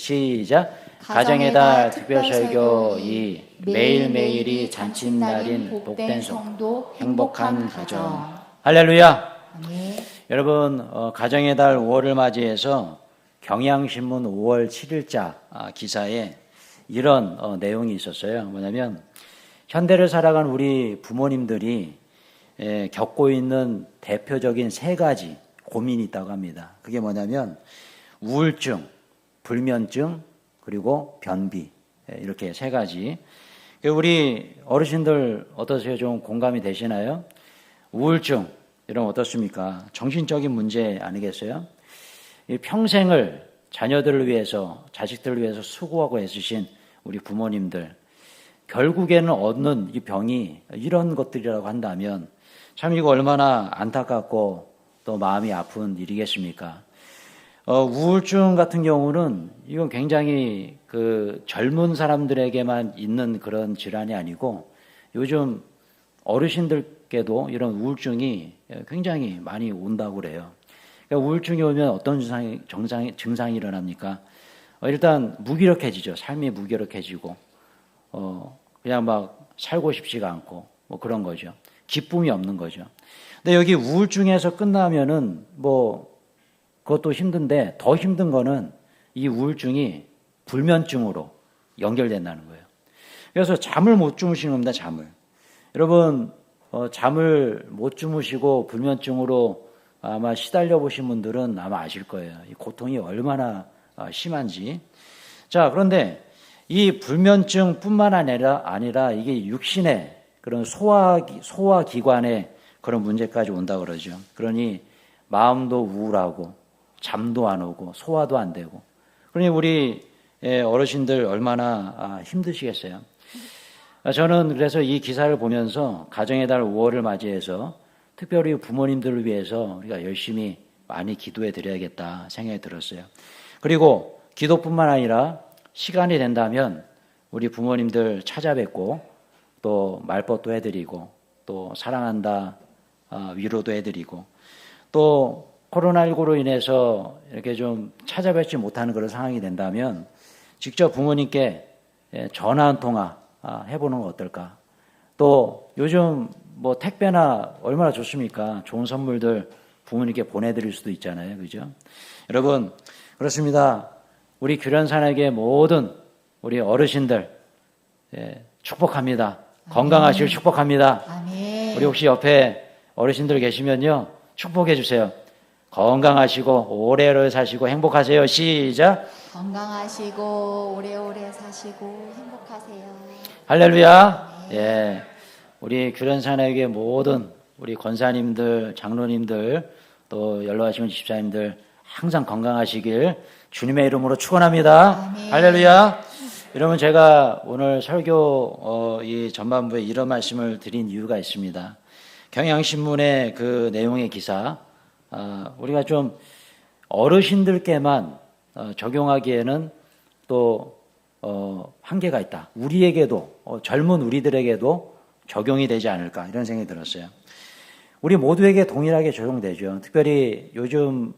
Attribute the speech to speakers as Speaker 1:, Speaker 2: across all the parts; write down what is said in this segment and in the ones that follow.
Speaker 1: 시작. 가정의 달 특별설교 2. 매일매일이 잔칫날인 복된 성도 행복한 가정. 할렐루야.
Speaker 2: 아멘.
Speaker 1: 여러분, 가정의 달 5월을 맞이해서 경향신문 5월 7일자 기사에 이런 내용이 있었어요. 뭐냐면 현대를 살아간 우리 부모님들이 겪고 있는 대표적인 세 가지 고민이 있다고 합니다. 그게 뭐냐면 우울증, 불면증, 그리고 변비, 이렇게 세 가지. 우리 어르신들 어떠세요? 좀 공감이 되시나요? 우울증, 이런 어떻습니까? 정신적인 문제 아니겠어요? 평생을 자녀들을 위해서, 자식들을 위해서 수고하고 애쓰신 우리 부모님들, 결국에는 얻는 이 병이 이런 것들이라고 한다면 참 이거 얼마나 안타깝고 또 마음이 아픈 일이겠습니까? 우울증 같은 경우는 이건 굉장히 그 젊은 사람들에게만 있는 그런 질환이 아니고 요즘 어르신들께도 이런 우울증이 굉장히 많이 온다고 그래요. 그러니까 우울증이 오면 어떤 증상이 일어납니까? 일단 무기력해지죠. 삶이 무기력해지고, 그냥 막 살고 싶지가 않고, 뭐 그런 거죠. 기쁨이 없는 거죠. 근데 여기 우울증에서 끝나면은 그것도 힘든데 더 힘든 거는 이 우울증이 불면증으로 연결된다는 거예요. 그래서 잠을 못 주무시는 겁니다, 잠을. 여러분, 잠을 못 주무시고 불면증으로 아마 시달려 보신 분들은 아마 아실 거예요. 이 고통이 얼마나 심한지. 자, 그런데 이 불면증뿐만 아니라 이게 육신의 그런 소화기관의 그런 문제까지 온다 그러죠. 그러니 마음도 우울하고 잠도 안 오고 소화도 안 되고. 그러니 우리 어르신들 얼마나 힘드시겠어요. 저는 그래서 이 기사를 보면서 가정의 달 5월을 맞이해서 특별히 부모님들을 위해서 우리가 열심히 많이 기도해 드려야겠다 생각이 들었어요. 그리고 기도뿐만 아니라 시간이 된다면 우리 부모님들 찾아뵙고 또 말벗도 해드리고 또 사랑한다 위로도 해드리고 또 코로나19로 인해서 이렇게 좀 찾아뵙지 못하는 그런 상황이 된다면 직접 부모님께 전화 한 통화 해보는 건 어떨까? 또 요즘 택배나 얼마나 좋습니까? 좋은 선물들 부모님께 보내드릴 수도 있잖아요. 그죠? 여러분, 그렇습니다. 우리 규련산에게 모든 우리 어르신들 축복합니다. 건강하시길 축복합니다.
Speaker 2: 아멘.
Speaker 1: 우리 혹시 옆에 어르신들 계시면요. 축복해 주세요. 건강하시고 오래오래 사시고 행복하세요. 시작.
Speaker 2: 건강하시고 오래오래 사시고 행복하세요.
Speaker 1: 할렐루야. 예. 우리 규련산에게 모든 우리 권사님들, 장로님들, 또 연로하신 집사님들 항상 건강하시길 주님의 이름으로 축원합니다.
Speaker 2: 아멘.
Speaker 1: 할렐루야. 여러분, 제가 오늘 설교 이 전반부에 이런 말씀을 드린 이유가 있습니다. 경향신문의 그 내용의 기사, 우리가 좀 어르신들께만 적용하기에는 또 한계가 있다. 우리에게도 젊은 우리들에게도 적용이 되지 않을까 이런 생각이 들었어요. 우리 모두에게 동일하게 적용되죠. 특별히 요즘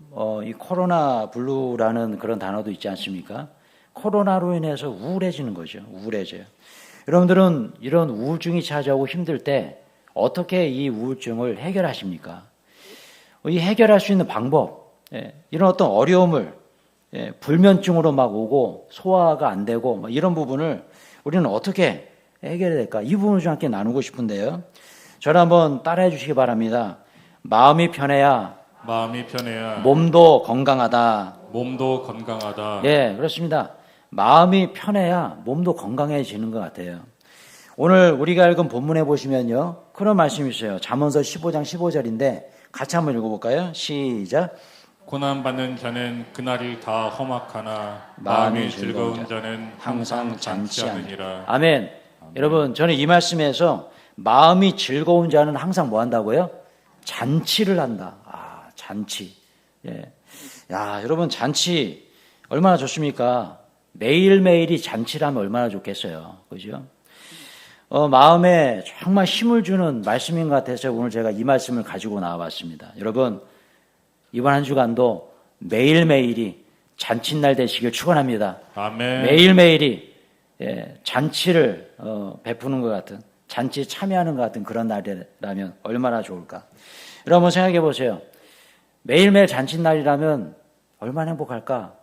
Speaker 1: 이 코로나 블루라는 그런 단어도 있지 않습니까? 코로나로 인해서 우울해지는 거죠. 우울해져요. 여러분들은 이런 우울증이 찾아오고 힘들 때 어떻게 이 우울증을 해결하십니까? 이 해결할 수 있는 방법, 이런 어떤 어려움을 불면증으로 막 오고 소화가 안 되고 이런 부분을 우리는 어떻게 해결해야 될까? 이 부분을 좀 함께 나누고 싶은데요. 저를 한번 따라해 주시기 바랍니다. 마음이 편해야 몸도 건강하다. 예, 그렇습니다. 마음이 편해야 몸도 건강해지는 것 같아요. 오늘 우리가 읽은 본문에 보시면요. 그런 말씀이 있어요. 잠언서 15장 15절인데 같이 한번 읽어볼까요? 시작.
Speaker 3: 고난받는 자는 그날이 다 험악하나 마음이 즐거운 자는 항상 잠시 않으니라.
Speaker 1: 아멘. 여러분, 저는 이 말씀에서 마음이 즐거운 자는 항상 뭐 한다고요? 잔치를 한다. 잔치. 예. 야, 여러분, 잔치 얼마나 좋습니까? 매일매일이 잔치를 하면 얼마나 좋겠어요. 그죠? 마음에 정말 힘을 주는 말씀인 것 같아서 오늘 제가 이 말씀을 가지고 나와봤습니다. 여러분, 이번 한 주간도 매일매일이 잔칫날 되시길 축원합니다.
Speaker 3: 아멘.
Speaker 1: 매일매일이 잔치를 베푸는 것 같은, 잔치에 참여하는 것 같은 그런 날이라면 얼마나 좋을까. 여러분 생각해 보세요. 매일매일 잔칫날이라면 얼마나 행복할까.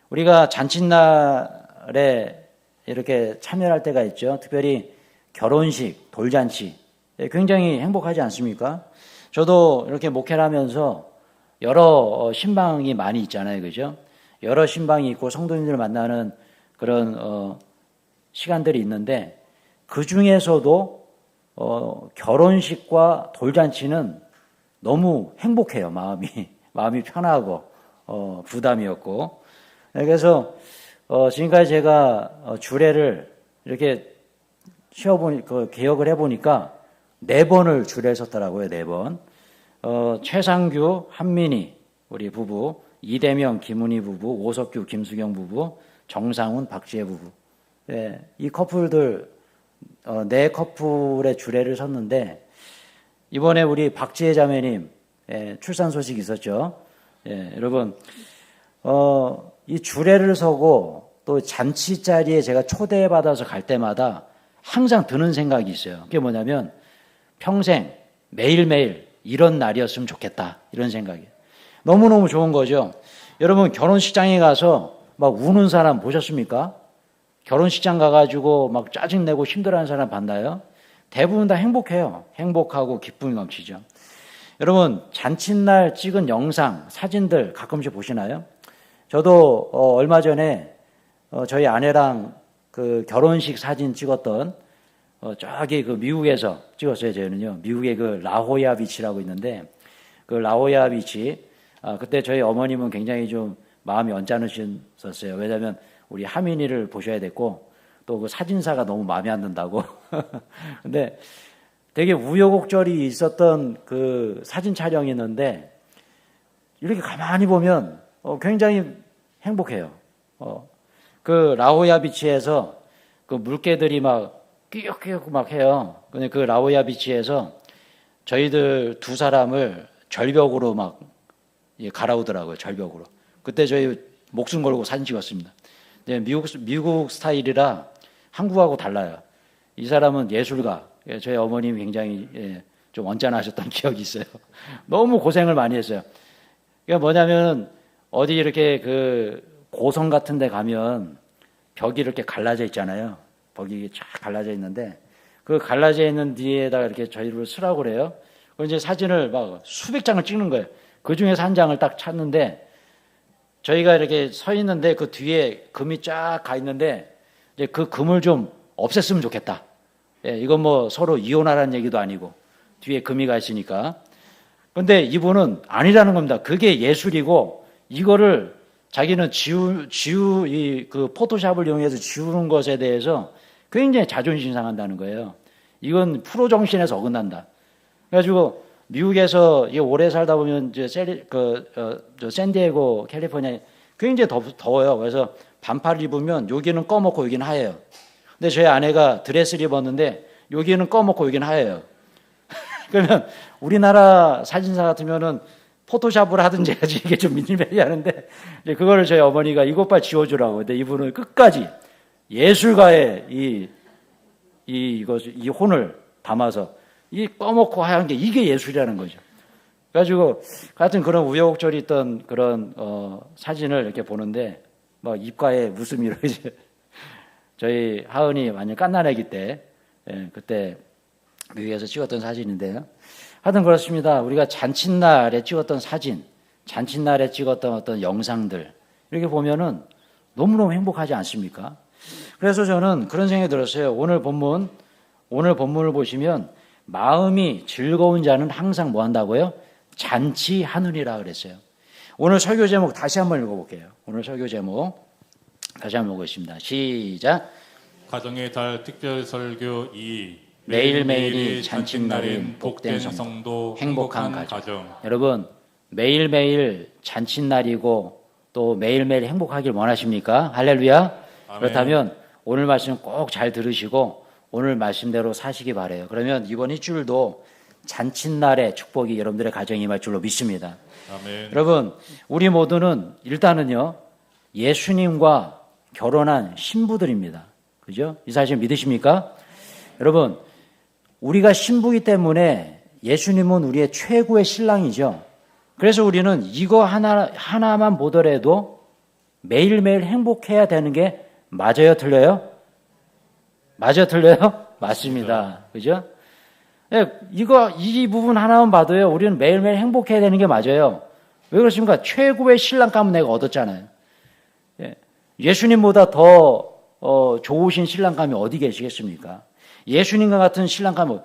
Speaker 1: 우리가 잔칫날에 이렇게 참여할 때가 있죠. 특별히 결혼식, 돌잔치 굉장히 행복하지 않습니까? 저도 이렇게 목회를 하면서 여러 신방이 많이 있잖아요. 그죠? 여러 신방이 있고 성도님들 만나는 그런 시간들이 있는데 그 중에서도 결혼식과 돌잔치는 너무 행복해요. 마음이 편하고 부담이 없고. 그래서 지금까지 제가 주례를 이렇게 개혁을 해보니까 4번을 주례에 섰더라고요. 4번. 최상규, 한민희 우리 부부, 이대명, 김은희 부부, 오석규, 김수경 부부, 정상훈, 박지혜 부부. 이 커플들 4커플의 주례를 섰는데 이번에 우리 박지혜 자매님 출산 소식이 있었죠. 여러분 이 주례를 서고 또 잔치 자리에 제가 초대받아서 갈 때마다 항상 드는 생각이 있어요. 그게 뭐냐면 평생 매일매일 이런 날이었으면 좋겠다 이런 생각이에요. 너무너무 좋은 거죠. 여러분 결혼식장에 가서 막 우는 사람 보셨습니까? 결혼식장 가가지고 막 짜증내고 힘들어하는 사람 봤나요? 대부분 다 행복해요. 행복하고 기쁨이 넘치죠. 여러분 잔칫날 찍은 영상, 사진들 가끔씩 보시나요? 저도 얼마 전에 저희 아내랑 그 결혼식 사진 찍었던 저기 그 미국에서 찍었어요. 저희는요. 미국의 그 라호야 비치라고 있는데 그 라호야 비치 그때 저희 어머님은 굉장히 좀 마음이 언짢으셨어요. 왜냐하면 우리 하민이를 보셔야 됐고 또 그 사진사가 너무 마음에 안 든다고. 근데 되게 우여곡절이 있었던 그 사진 촬영이 있는데 이렇게 가만히 보면 굉장히 행복해요. 그 라호야 비치에서 그 물개들이 막 끼역끼역 막 해요. 근데 그 라호야 비치에서 저희들 2사람을 절벽으로 막 갈아오더라고요. 절벽으로. 그때 저희 목숨 걸고 사진 찍었습니다. 미국 스타일이라 한국하고 달라요. 이 사람은 예술가. 저희 어머님이 굉장히 좀 언짢아하셨던 기억이 있어요. 너무 고생을 많이 했어요. 그러니까 뭐냐면 어디 이렇게 그 고성 같은 데 가면 벽이 이렇게 갈라져 있잖아요. 벽이 쫙 갈라져 있는데 그 갈라져 있는 뒤에다가 이렇게 저희를 쓰라고 그래요. 그럼 이제 사진을 막 수백 장을 찍는 거예요. 그 중에서 한 장을 딱 찾는데 저희가 이렇게 서 있는데 그 뒤에 금이 쫙 가 있는데 이제 그 금을 좀 없앴으면 좋겠다. 이건 뭐 서로 이혼하라는 얘기도 아니고 뒤에 금이 가 있으니까. 근데 이분은 아니라는 겁니다. 그게 예술이고 이거를 자기는 그 포토샵을 이용해서 지우는 것에 대해서 굉장히 자존심 상한다는 거예요. 이건 프로 정신에서 어긋난다. 그래가지고 미국에서 오래 살다 보면 샌디에고, 캘리포니아 굉장히 더워요. 그래서 반팔을 입으면 여기는 검었고 여기는 하얘요. 근데 저희 아내가 드레스를 입었는데 여기는 검었고 여기는 하얘요. 그러면 우리나라 사진사 같으면은 포토샵을 하든지 해야지 이게 좀 미니멀리 하는데 그거를 저희 어머니가 이것 빨리 지워주라고. 근데 이분은 끝까지 예술가의 이 혼을 담아서 이 꺼먹고 하얀 게 이게 예술이라는 거죠. 그래가지고 같은 그런 우여곡절이 있던 그런 사진을 이렇게 보는데 막 입가에 웃음이 이러지. 저희 하은이 완전 깐난애기 때 그때 미국에서 찍었던 사진인데요. 하여튼 그렇습니다. 우리가 잔칫날에 찍었던 사진, 잔칫날에 찍었던 어떤 영상들 이렇게 보면은 너무너무 행복하지 않습니까? 그래서 저는 그런 생각이 들었어요. 오늘 본문을 보시면 마음이 즐거운 자는 항상 뭐 한다고요? 잔치하느니라 그랬어요. 오늘 설교 제목 다시 한번 읽어볼게요. 오늘 설교 제목 다시 한번 보겠습니다. 시작.
Speaker 3: 가정의 달 특별 설교 2.
Speaker 1: 매일매일이 잔칫날인 복된 성도, 행복한
Speaker 3: 가정.
Speaker 1: 여러분 매일매일 잔칫날이고 또 매일매일 행복하길 원하십니까? 할렐루야.
Speaker 3: 아멘.
Speaker 1: 그렇다면 오늘 말씀 꼭 잘 들으시고 오늘 말씀대로 사시기 바라요. 그러면 이번 일주일도 잔칫날의 축복이 여러분들의 가정에 임할 줄로 믿습니다.
Speaker 3: 아멘.
Speaker 1: 여러분 우리 모두는 일단은요 예수님과 결혼한 신부들입니다. 그죠? 이 사실 믿으십니까? 여러분, 우리가 신부이기 때문에 예수님은 우리의 최고의 신랑이죠. 그래서 우리는 이거 하나만 보더라도 매일매일 행복해야 되는 게 맞아요, 틀려요? 맞아요, 틀려요? 맞습니다. 그죠? 이 부분 하나만 봐도요, 우리는 매일매일 행복해야 되는 게 맞아요. 왜 그렇습니까? 최고의 신랑감은 내가 얻었잖아요. 예수님보다 더 좋으신 신랑감이 어디 계시겠습니까? 예수님과 같은 신랑감,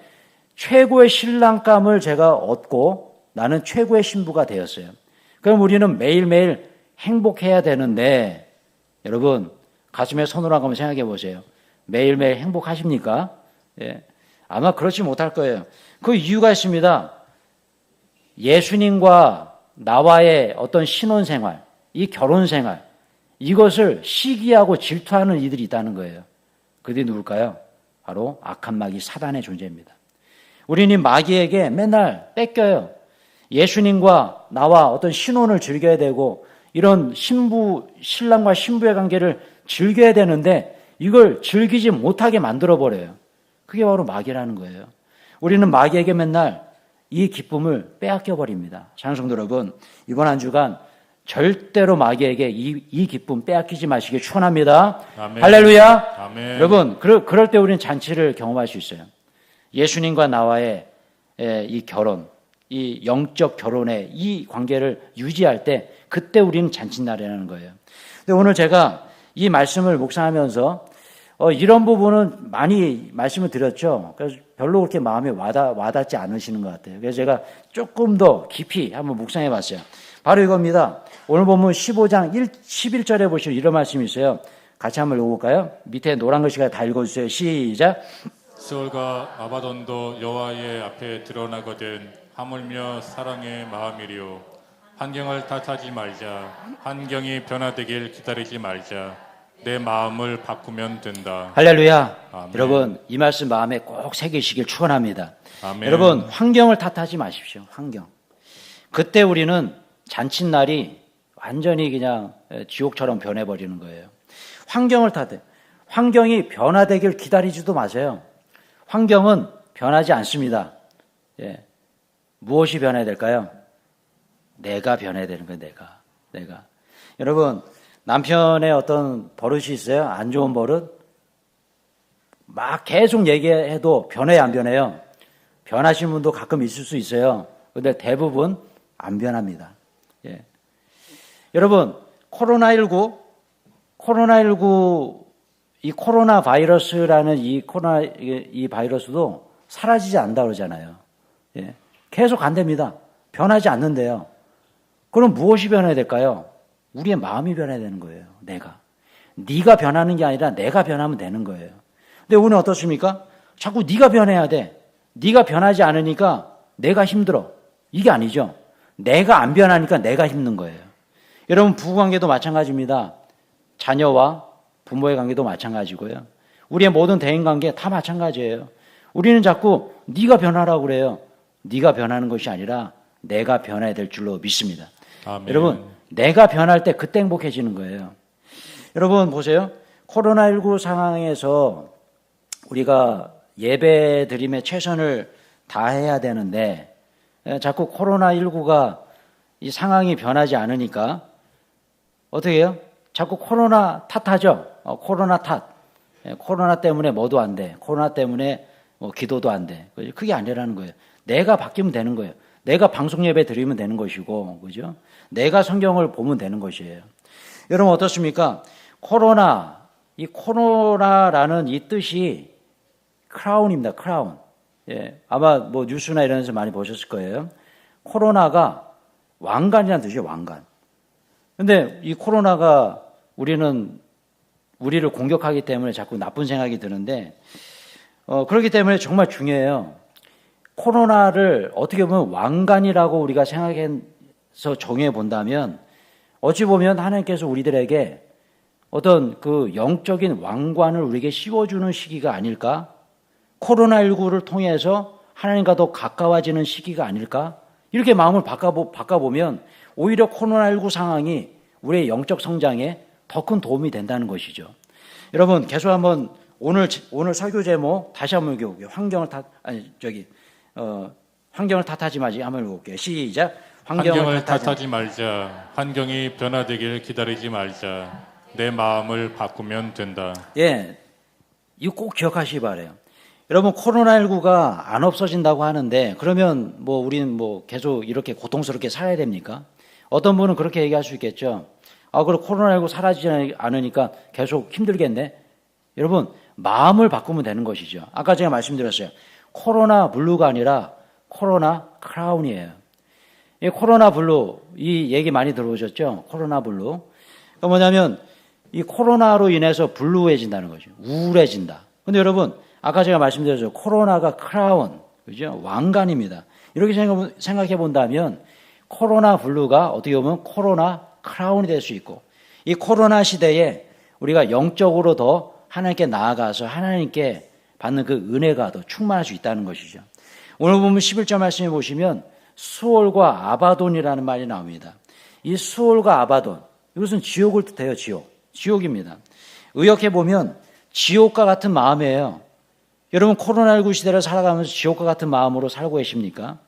Speaker 1: 최고의 신랑감을 제가 얻고 나는 최고의 신부가 되었어요. 그럼 우리는 매일매일 행복해야 되는데, 여러분, 가슴에 손을 한번 생각해 보세요. 매일매일 행복하십니까? 예. 아마 그렇지 못할 거예요. 그 이유가 있습니다. 예수님과 나와의 어떤 신혼생활, 이 결혼생활, 이것을 시기하고 질투하는 이들이 있다는 거예요. 그들이 누굴까요? 바로 악한 마귀 사단의 존재입니다. 우리는 이 마귀에게 맨날 뺏겨요. 예수님과 나와 어떤 신혼을 즐겨야 되고 이런 신랑과 신부의 관계를 즐겨야 되는데 이걸 즐기지 못하게 만들어버려요. 그게 바로 마귀라는 거예요. 우리는 마귀에게 맨날 이 기쁨을 빼앗겨버립니다. 사랑하는 성도 여러분, 이번 한 주간 절대로 마귀에게 이 기쁨 빼앗기지 마시길 축원합니다.
Speaker 3: 아멘.
Speaker 1: 할렐루야.
Speaker 3: 아멘.
Speaker 1: 여러분, 그럴 때 우리는 잔치를 경험할 수 있어요. 예수님과 나와의 이 결혼, 이 영적 결혼의 이 관계를 유지할 때 그때 우리는 잔칫날이라는 거예요. 근데 오늘 제가 이 말씀을 묵상하면서 이런 부분은 많이 말씀을 드렸죠. 그래서 별로 그렇게 마음에 와닿지 않으시는 것 같아요. 그래서 제가 조금 더 깊이 한번 묵상해 봤어요. 바로 이겁니다. 오늘 보면 15장 11절에 보시면 이런 말씀이 있어요. 같이 한번 읽어볼까요? 밑에 노란 글씨가 다 읽어주세요. 시작.
Speaker 3: 스올과 아바돈도 여호와의 앞에 드러나거든 하물며 사랑의 마음이리요. 환경을 탓하지 말자. 환경이 변화되길 기다리지 말자. 내 마음을 바꾸면 된다.
Speaker 1: 할렐루야.
Speaker 3: 아멘.
Speaker 1: 여러분, 이 말씀 마음에 꼭 새기시길 축원합니다.
Speaker 3: 아멘.
Speaker 1: 여러분, 환경을 탓하지 마십시오. 환경. 그때 우리는 잔칫날이 완전히 그냥 지옥처럼 변해버리는 거예요. 환경을 탓해. 환경이 변화되길 기다리지도 마세요. 환경은 변하지 않습니다. 예. 무엇이 변해야 될까요? 내가 변해야 되는 거예요. 내가. 여러분, 남편의 어떤 버릇이 있어요? 안 좋은 버릇? 막 계속 얘기해도 변해요, 안 변해요? 변하신 분도 가끔 있을 수 있어요. 근데 대부분 안 변합니다. 예. 여러분, 코로나19, 이 코로나 바이러스라는 이 바이러스도 사라지지 않는다 그러잖아요. 예. 계속 간답니다. 변하지 않는데요. 그럼 무엇이 변해야 될까요? 우리의 마음이 변해야 되는 거예요. 네가 변하는 게 아니라 내가 변하면 되는 거예요. 근데 우리는 어떻습니까? 자꾸 네가 변해야 돼. 네가 변하지 않으니까 내가 힘들어. 이게 아니죠. 내가 안 변하니까 내가 힘든 거예요. 여러분, 부부관계도 마찬가지입니다. 자녀와 부모의 관계도 마찬가지고요. 우리의 모든 대인관계 다 마찬가지예요. 우리는 자꾸 네가 변하라고 그래요. 네가 변하는 것이 아니라 내가 변해야 될 줄로 믿습니다.
Speaker 3: 아멘.
Speaker 1: 여러분, 내가 변할 때 그때 행복해지는 거예요. 여러분 보세요. 코로나19 상황에서 우리가 예배 드림에 최선을 다해야 되는데 자꾸 코로나19가 이 상황이 변하지 않으니까 어떻게 해요? 자꾸 코로나 탓하죠. 코로나 탓. 코로나 때문에 뭐도 안 돼. 코로나 때문에 기도도 안 돼. 그게 아니라는 거예요. 내가 바뀌면 되는 거예요. 내가 방송 예배 드리면 되는 것이고, 그죠? 내가 성경을 보면 되는 것이에요. 여러분 어떻습니까? 이 코로나라는 이 뜻이 크라운입니다. 크라운. 예, 아마 뭐 뉴스나 이런 데서 많이 보셨을 거예요. 코로나가 왕관이라는 뜻이에요. 왕관. 근데 이 코로나가 우리를 공격하기 때문에 자꾸 나쁜 생각이 드는데, 그렇기 때문에 정말 중요해요. 코로나를 어떻게 보면 왕관이라고 우리가 생각해서 정의해 본다면 어찌 보면 하나님께서 우리들에게 어떤 그 영적인 왕관을 우리에게 씌워주는 시기가 아닐까? 코로나19를 통해서 하나님과 더 가까워지는 시기가 아닐까? 이렇게 마음을 바꿔보면 오히려 코로나19 상황이 우리의 영적 성장에 더 큰 도움이 된다는 것이죠. 여러분 계속 한번 오늘 설교 제목 다시 한번 읽어볼게요. 환경을 탓하지 마지 한번 읽어볼게요. 시작.
Speaker 3: 환경을 탓하지 말자. 환경이 변화되길 기다리지 말자. 내 마음을 바꾸면 된다.
Speaker 1: 예, 이거 꼭 기억하시기 바라요. 여러분 코로나19가 안 없어진다고 하는데 그러면 뭐 우리는 뭐 계속 이렇게 고통스럽게 살아야 됩니까? 어떤 분은 그렇게 얘기할 수 있겠죠. 그럼 코로나19 사라지지 않으니까 계속 힘들겠네. 여러분 마음을 바꾸면 되는 것이죠. 아까 제가 말씀드렸어요. 코로나 블루가 아니라 코로나 크라운이에요. 이 코로나 블루 이 얘기 많이 들어오셨죠? 코로나 블루. 그러니까 뭐냐면 이 코로나로 인해서 블루해진다는 거죠. 우울해진다. 근데 여러분 아까 제가 말씀드렸죠. 코로나가 크라운, 그죠? 왕관입니다. 이렇게 생각해 본다면 코로나 블루가 어떻게 보면 코로나 크라운이 될 수 있고 이 코로나 시대에 우리가 영적으로 더 하나님께 나아가서 하나님께 받는 그 은혜가 더 충만할 수 있다는 것이죠. 오늘 보면 11절 말씀해 보시면 수올과 아바돈이라는 말이 나옵니다. 이 수올과 아바돈 이것은 지옥을 뜻해요. 지옥입니다. 의역해 보면 지옥과 같은 마음이에요. 여러분 코로나19 시대를 살아가면서 지옥과 같은 마음으로 살고 계십니까?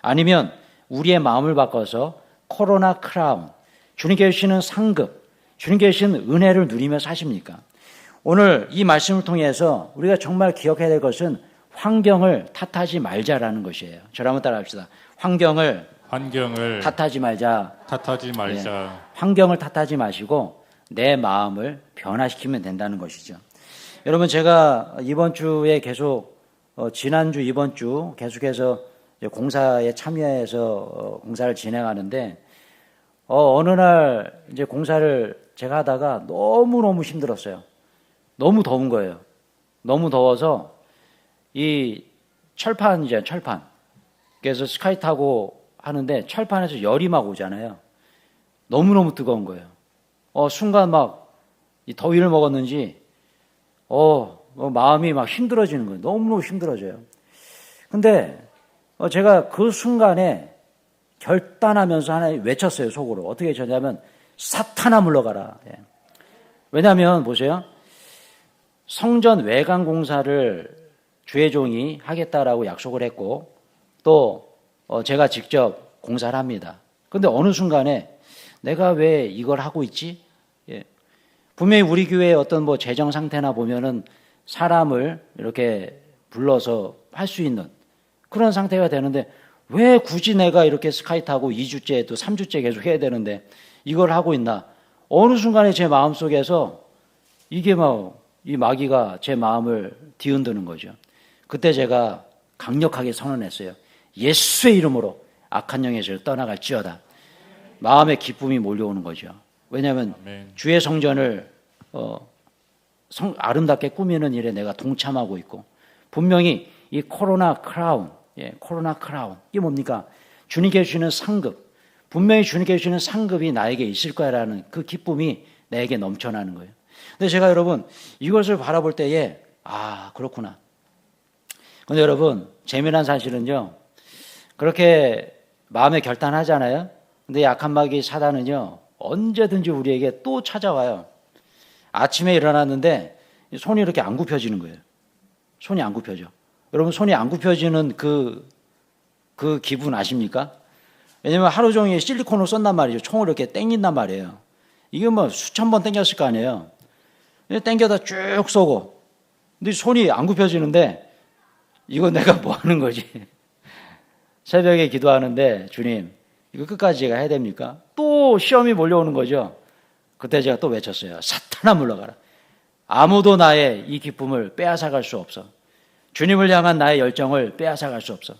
Speaker 1: 아니면 우리의 마음을 바꿔서 코로나 크라운, 주님께 주시는 상급, 주님께 주시는 은혜를 누리며 사십니까? 오늘 이 말씀을 통해서 우리가 정말 기억해야 될 것은 환경을 탓하지 말자라는 것이에요. 저를 한번 따라 합시다. 환경을 탓하지 말자. 예, 환경을 탓하지 마시고 내 마음을 변화시키면 된다는 것이죠. 여러분 제가 이번 주에 계속 지난주 이번 주 계속해서 공사에 참여해서 공사를 진행하는데 어느 날 이제 공사를 제가 하다가 너무너무 힘들었어요. 너무 더운 거예요. 너무 더워서 이 철판이잖아요. 철판. 그래서 스카이 타고 하는데 철판에서 열이 막 오잖아요. 너무너무 뜨거운 거예요. 순간 막 이 더위를 먹었는지 마음이 막 힘들어지는 거예요. 너무너무 힘들어져요. 근데 제가 그 순간에 결단하면서 하나 외쳤어요. 속으로. 어떻게 외쳤냐면 사탄아 물러가라. 예. 왜냐하면 보세요. 성전 외관 공사를 주의 종이 하겠다라고 약속을 했고 또 제가 직접 공사를 합니다. 그런데 어느 순간에 내가 왜 이걸 하고 있지? 예. 분명히 우리 교회의 어떤 뭐 재정 상태나 보면은 사람을 이렇게 불러서 할 수 있는 그런 상태가 되는데 왜 굳이 내가 이렇게 스카이 타고 2주째 또 3주째 계속 해야 되는데 이걸 하고 있나? 어느 순간에 제 마음속에서 이게 이 마귀가 제 마음을 뒤흔드는 거죠. 그때 제가 강력하게 선언했어요. 예수의 이름으로 악한 영의 죄를 떠나갈지어다. 마음의 기쁨이 몰려오는 거죠. 왜냐하면 아멘. 주의 성전을 아름답게 꾸미는 일에 내가 동참하고 있고 분명히 이 코로나 크라운, 코로나 크라운 이게 뭡니까? 주님께 주시는 상급, 분명히 주님께 주시는 상급이 나에게 있을 거라는 그 기쁨이 내게 넘쳐나는 거예요. 근데 제가 여러분 이것을 바라볼 때에 그렇구나. 근데 여러분 재미난 사실은요. 그렇게 마음에 결단하잖아요. 근데 약한 마귀 사단은요. 언제든지 우리에게 또 찾아와요. 아침에 일어났는데 손이 이렇게 안 굽혀지는 거예요. 손이 안 굽혀져. 여러분 손이 안 굽혀지는 그 기분 아십니까? 왜냐면 하루 종일 실리콘을 썼단 말이죠. 총을 이렇게 땡긴단 말이에요. 이게 뭐 수천 번 땡겼을 거 아니에요. 땡겨다 쭉 쏘고. 근데 손이 안 굽혀지는데 이거 내가 뭐 하는 거지? 새벽에 기도하는데 주님 이거 끝까지 제가 해야 됩니까? 또 시험이 몰려오는 거죠. 그때 제가 또 외쳤어요. 사탄아 물러가라. 아무도 나의 이 기쁨을 빼앗아갈 수 없어. 주님을 향한 나의 열정을 빼앗아갈 수 없어.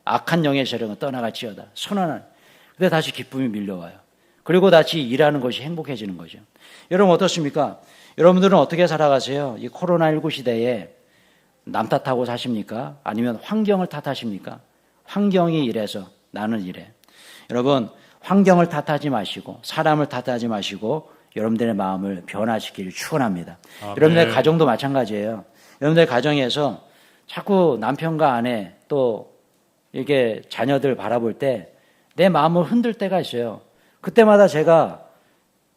Speaker 1: 악한 영의 세력은 떠나갈지어다. 선언한. 근데 다시 기쁨이 밀려와요. 그리고 다시 일하는 것이 행복해지는 거죠. 여러분 어떻습니까? 여러분들은 어떻게 살아가세요? 이 코로나19 시대에 남 탓하고 사십니까? 아니면 환경을 탓하십니까? 환경이 이래서 나는 이래. 여러분 환경을 탓하지 마시고 사람을 탓하지 마시고 여러분들의 마음을 변화시키길 축원합니다. 여러분들의 가정도 마찬가지예요. 여러분들의 가정에서 자꾸 남편과 아내 또 이렇게 자녀들 바라볼 때 내 마음을 흔들 때가 있어요. 그때마다 제가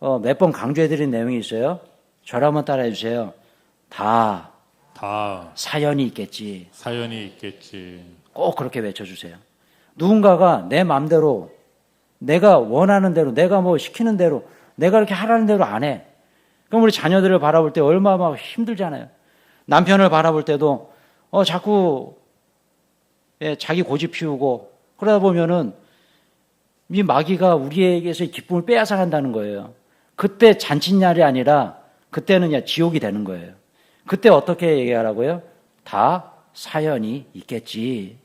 Speaker 1: 몇 번 강조해드린 내용이 있어요. 저를 한번 따라해 주세요. 다 사연이 있겠지.
Speaker 3: 사연이 있겠지.
Speaker 1: 꼭 그렇게 외쳐주세요. 누군가가 내 마음대로, 내가 원하는 대로, 내가 뭐 시키는 대로, 내가 이렇게 하라는 대로 안 해. 그럼 우리 자녀들을 바라볼 때 얼마나 막 힘들잖아요. 남편을 바라볼 때도 자꾸 자기 고집 피우고 그러다 보면은 이 마귀가 우리에게서 기쁨을 빼앗아 간다는 거예요. 그때 잔칫날이 아니라 그때는 지옥이 되는 거예요. 그때 어떻게 얘기하라고요? 다 사연이 있겠지.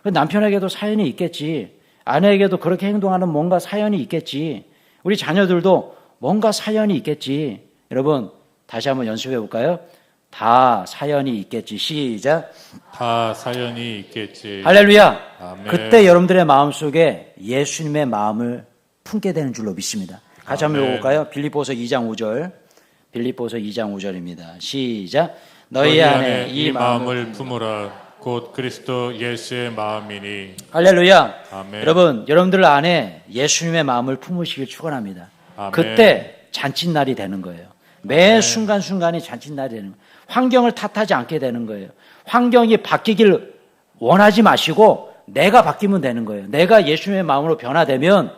Speaker 1: 남편에게도 사연이 있겠지. 아내에게도 그렇게 행동하는 뭔가 사연이 있겠지. 우리 자녀들도 뭔가 사연이 있겠지. 여러분 다시 한번 연습해 볼까요? 다 사연이 있겠지. 시작.
Speaker 3: 다 사연이 있겠지.
Speaker 1: 할렐루야.
Speaker 3: 아멘.
Speaker 1: 그때 여러분들의 마음속에 예수님의 마음을 품게 되는 줄로 믿습니다. 같이 한번
Speaker 3: 아멘.
Speaker 1: 읽어볼까요? 빌립보서 2장 5절. 빌립보서 2장 5절입니다. 시작. 너희 안에 이 마음을
Speaker 3: 품으라. 곧 그리스도 예수의 마음이니.
Speaker 1: 할렐루야.
Speaker 3: 아멘.
Speaker 1: 여러분들 안에 예수님의 마음을 품으시길 축원합니다.
Speaker 3: 아멘.
Speaker 1: 그때 잔칫날이 되는 거예요. 매 순간순간이 잔칫날이 되는 거예요. 환경을 탓하지 않게 되는 거예요. 환경이 바뀌길 원하지 마시고 내가 바뀌면 되는 거예요. 내가 예수님의 마음으로 변화되면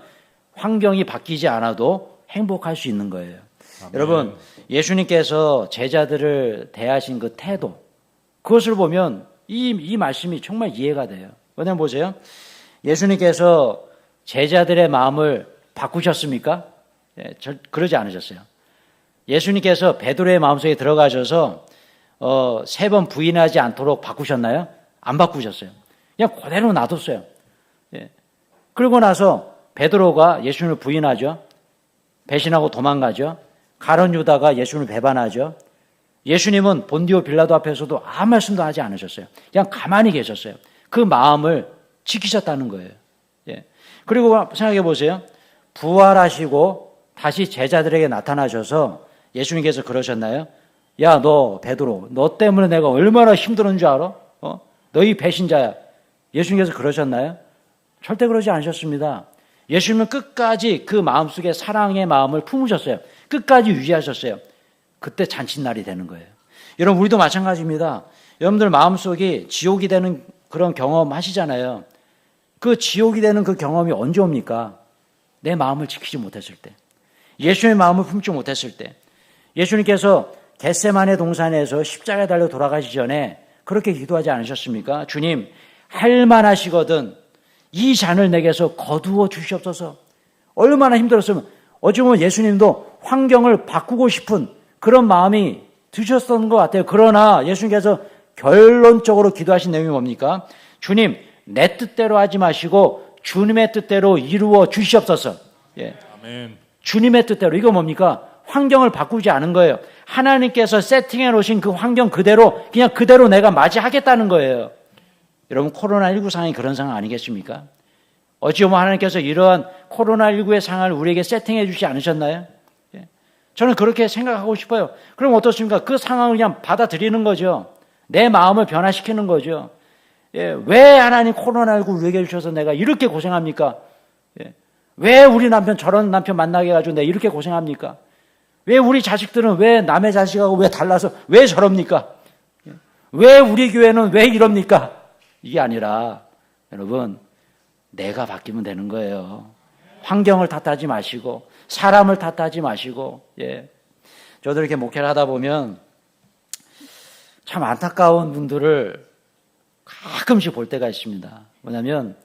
Speaker 1: 환경이 바뀌지 않아도 행복할 수 있는 거예요.
Speaker 3: 아멘.
Speaker 1: 여러분 예수님께서 제자들을 대하신 그 태도, 그것을 보면 이 말씀이 정말 이해가 돼요. 왜냐면 보세요. 예수님께서 제자들의 마음을 바꾸셨습니까? 그러지 않으셨어요. 예수님께서 베드로의 마음속에 들어가셔서 3번 부인하지 않도록 바꾸셨나요? 안 바꾸셨어요. 그냥 그대로 놔뒀어요. 그러고 나서 베드로가 예수님을 부인하죠. 배신하고 도망가죠. 가룟 유다가 예수님을 배반하죠. 예수님은 본디오 빌라도 앞에서도 아무 말씀도 하지 않으셨어요. 그냥 가만히 계셨어요. 그 마음을 지키셨다는 거예요. 그리고 생각해 보세요. 부활하시고 다시 제자들에게 나타나셔서 예수님께서 그러셨나요? 야, 너 베드로, 너 때문에 내가 얼마나 힘들었는 줄 알아? 너희 배신자야. 예수님께서 그러셨나요? 절대 그러지 않으셨습니다. 예수님은 끝까지 그 마음속에 사랑의 마음을 품으셨어요. 끝까지 유지하셨어요. 그때 잔칫날이 되는 거예요. 여러분 우리도 마찬가지입니다. 여러분들 마음속이 지옥이 되는 그런 경험 하시잖아요. 그 지옥이 되는 그 경험이 언제 옵니까? 내 마음을 지키지 못했을 때, 예수님의 마음을 품지 못했을 때. 예수님께서 겟세마네 동산에서 십자가에 달려 돌아가시기 전에 그렇게 기도하지 않으셨습니까? 주님, 할만하시거든 이 잔을 내게서 거두어 주시옵소서. 얼마나 힘들었으면, 어찌 보면 예수님도 환경을 바꾸고 싶은 그런 마음이 드셨던 것 같아요. 그러나 예수님께서 결론적으로 기도하신 내용이 뭡니까? 주님, 내 뜻대로 하지 마시고 주님의 뜻대로 이루어 주시옵소서.
Speaker 3: 아멘.
Speaker 1: 주님의 뜻대로. 이거 뭡니까? 환경을 바꾸지 않은 거예요. 하나님께서 세팅해 놓으신 그 환경 그대로, 그냥 그대로 내가 맞이하겠다는 거예요. 여러분 코로나19 상황이 그런 상황 아니겠습니까? 어찌 보면 하나님께서 이러한 코로나19의 상황을 우리에게 세팅해 주지 않으셨나요? 저는 그렇게 생각하고 싶어요. 그럼 어떻습니까? 그 상황을 그냥 받아들이는 거죠. 내 마음을 변화시키는 거죠. 왜 하나님 코로나19 우리에게 주셔서 내가 이렇게 고생합니까? 왜 우리 남편 저런 남편 만나게 해가지고 내가 이렇게 고생합니까? 왜 우리 자식들은 왜 남의 자식하고 왜 달라서 왜 저럽니까? 왜 우리 교회는 왜 이럽니까? 이게 아니라 여러분 내가 바뀌면 되는 거예요. 환경을 탓하지 마시고 사람을 탓하지 마시고. 저도 이렇게 목회를 하다 보면 참 안타까운 분들을 가끔씩 볼 때가 있습니다. 뭐냐면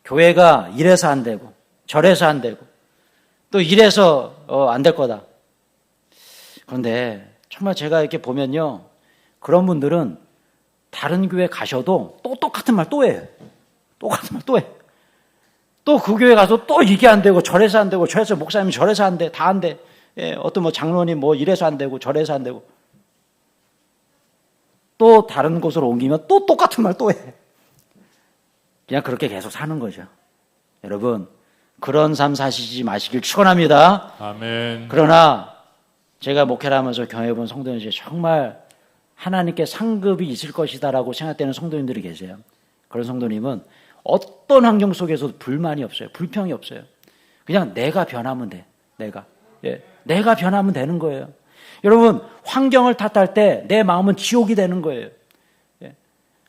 Speaker 1: 교회가 이래서 안 되고 저래서 안 되고 또 이래서 안 될 거다. 그런데 정말 제가 이렇게 보면요, 그런 분들은 다른 교회 가셔도 또 똑같은 말 또 해요. 똑같은 말 또 해. 또 그 교회 가서 또 이게 안 되고 저래서 안 되고 저래서 목사님이 저래서 안 돼. 다 안 돼. 어떤 뭐 장로님 뭐 이래서 안 되고 저래서 안 되고. 또 다른 곳으로 옮기면 또 똑같은 말 또 해. 그냥 그렇게 계속 사는 거죠. 여러분 그런 삶 사시지 마시길 축원합니다.
Speaker 3: 아멘.
Speaker 1: 그러나 제가 목회를 하면서 경험해본 성도님 중에 정말 하나님께 상급이 있을 것이다라고 생각되는 성도님들이 계세요. 그런 성도님은 어떤 환경 속에서도 불만이 없어요. 불평이 없어요. 그냥 내가 변하면 돼. 내가. 예, 내가 변하면 되는 거예요. 여러분, 환경을 탓할 때 내 마음은 지옥이 되는 거예요. 예.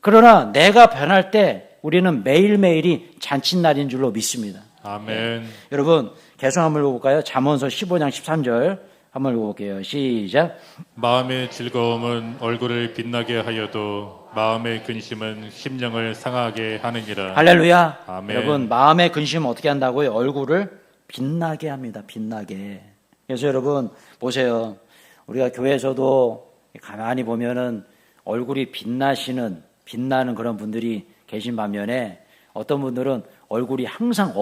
Speaker 1: 그러나 내가 변할 때 우리는 매일매일이 잔칫날인 줄로 믿습니다.
Speaker 3: 아멘.
Speaker 1: 예. 여러분, 계속 한번 읽어볼까요? 잠언서 15장 13절 한번 읽어볼게요. 시작.
Speaker 3: 마음의 즐거움은 얼굴을 빛나게 하여도 마음의 근심은 심령을 상하게 하느니라.
Speaker 1: 할렐루야.
Speaker 3: 아멘.
Speaker 1: 여러분, 마음의 근심은 어떻게 한다고요? 얼굴을 빛나게 합니다. 빛나게. 그래서 여러분 보세요. 우리가 교회에서도 가만히 보면은 얼굴이 빛나는 그런 분들이 계신 반면에 어떤 분들은 얼굴이 항상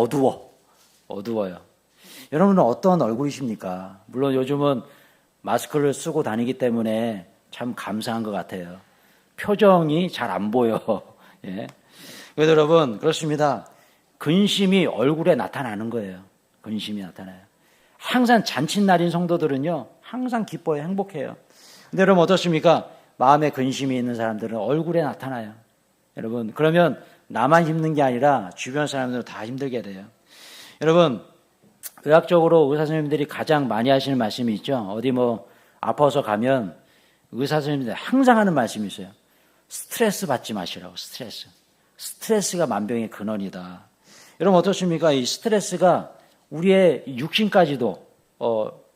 Speaker 1: 어두워요. 여러분은 어떤 얼굴이십니까? 물론 요즘은 마스크를 쓰고 다니기 때문에 참 감사한 것 같아요. 표정이 잘 안 보여. 예. 그래서 여러분, 그렇습니다. 근심이 얼굴에 나타나는 거예요. 근심이 나타나요. 항상 잔칫날인 성도들은요, 항상 기뻐요, 행복해요. 근데 여러분 어떻습니까? 마음에 근심이 있는 사람들은 얼굴에 나타나요. 여러분, 그러면 나만 힘든 게 아니라 주변 사람들은 다 힘들게 돼요. 여러분, 의학적으로 의사 선생님들이 가장 많이 하시는 말씀이 있죠. 어디 뭐 아파서 가면 의사 선생님들이 항상 하는 말씀이 있어요. 스트레스 받지 마시라고. 스트레스가 만병의 근원이다. 여러분 어떻습니까? 이 스트레스가 우리의 육신까지도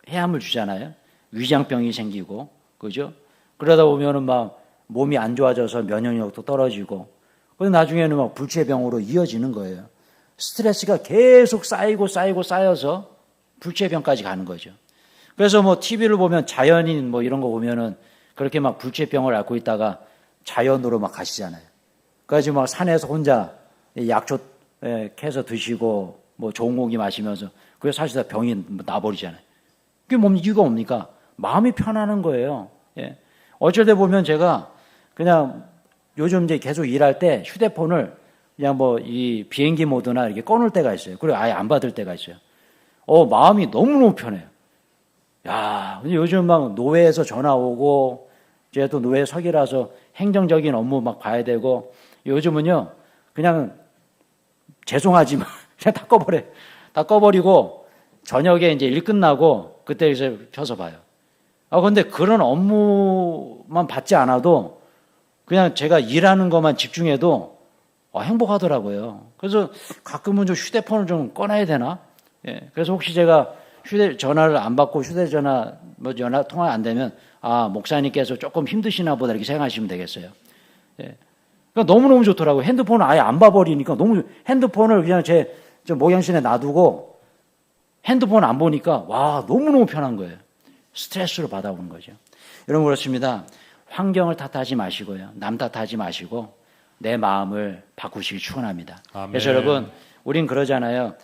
Speaker 1: 해함을 주잖아요. 위장병이 생기고, 그죠? 그러다 보면은 막 몸이 안 좋아져서 면역력도 떨어지고, 그리고 나중에는 막 불치병으로 이어지는 거예요. 스트레스가 계속 쌓여서 불치병까지 가는 거죠. 그래서 뭐 TV를 보면 자연인 뭐 이런 거 보면은 그렇게 막 불치병을 앓고 있다가 자연으로 막 가시잖아요. 그래서 막 산에서 혼자 약초 캐서 드시고 뭐 좋은 고기 마시면서 그래서 사실 다 병이 나버리잖아요. 그게 이유가 뭡니까? 마음이 편안한 거예요. 예. 어쩔 때 보면 제가 그냥 요즘 이제 계속 일할 때 휴대폰을 그냥 뭐 이 비행기 모드나 이렇게 꺼놓을 때가 있어요. 그리고 아예 안 받을 때가 있어요. 마음이 너무너무 편해요. 야, 근데 요즘 막 노회에서 전화 오고, 제가 또 노회 서기라서 행정적인 업무 막 봐야 되고, 요즘은요, 그냥 죄송하지만 그냥 다 꺼버리고, 저녁에 이제 일 끝나고, 그때 이제 펴서 봐요. 근데 그런 업무만 받지 않아도, 그냥 제가 일하는 것만 집중해도, 행복하더라고요. 그래서 가끔은 좀 휴대폰을 좀 꺼놔야 되나? 예. 그래서 혹시 제가 전화를 안 받고 휴대전화, 전화 통화 안 되면, 목사님께서 조금 힘드시나 보다 이렇게 생각하시면 되겠어요. 예. 그러니까 너무너무 좋더라고요. 핸드폰을 아예 안 봐버리니까 핸드폰을 그냥 제 목양실에 놔두고 핸드폰 안 보니까, 너무너무 편한 거예요. 스트레스를 받아오는 거죠. 여러분 그렇습니다. 환경을 탓하지 마시고요. 남 탓하지 마시고, 내 마음을 바꾸시기 축원합니다.
Speaker 3: 아멘.
Speaker 1: 그래서 여러분, 우린 그러잖아요.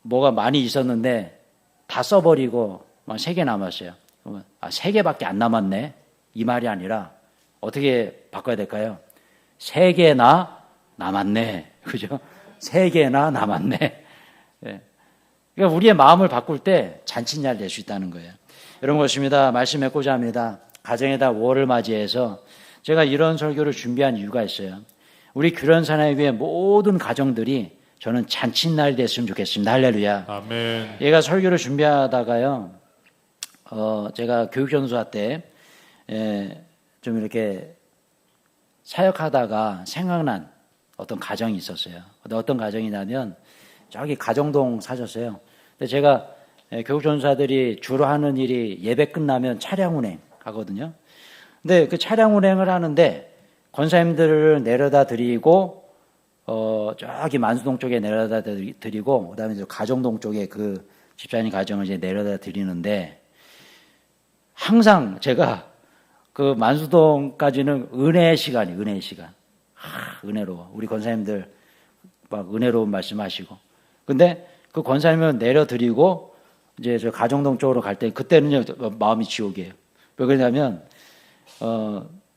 Speaker 1: 뭐가 많이 있었는데 다 써버리고 막 3개 남았어요. 그러면 3개밖에 안 남았네. 이 말이 아니라 어떻게 바꿔야 될까요? 3개나 남았네. 그죠? 3개나 남았네. 네. 그러니까 우리의 마음을 바꿀 때 잔칫날 될 수 있다는 거예요. 여러분 그렇습니다. 말씀 맺고자 합니다. 가정의 달 5월을 맞이해서 제가 이런 설교를 준비한 이유가 있어요. 우리 규련사나이교회 모든 가정들이 저는 잔칫날 됐으면 좋겠습니다. 할렐루야.
Speaker 3: 아멘.
Speaker 1: 얘가 설교를 준비하다가요, 제가 교육전수화 때 좀 이렇게 사역하다가 생각난 어떤 가정이 있었어요. 근데 어떤 가정이냐면 저기 가정동 사셨어요. 근데 제가 교육전수사들이 주로 하는 일이 예배 끝나면 차량 운행 하거든요. 근데 그 차량 운행을 하는데 권사님들을 내려다 드리고 저기 만수동 쪽에 내려다 드리고 그다음에 가정동 쪽에 그 집사님 가정을 이제 내려다 드리는데 항상 제가 그 만수동까지는 은혜의 시간. 은혜로워. 우리 권사님들 막 은혜로운 말씀하시고. 근데 그 권사님을 내려드리고 이제 저 가정동 쪽으로 갈 때 그때는 마음이 지옥이에요. 왜 그러냐면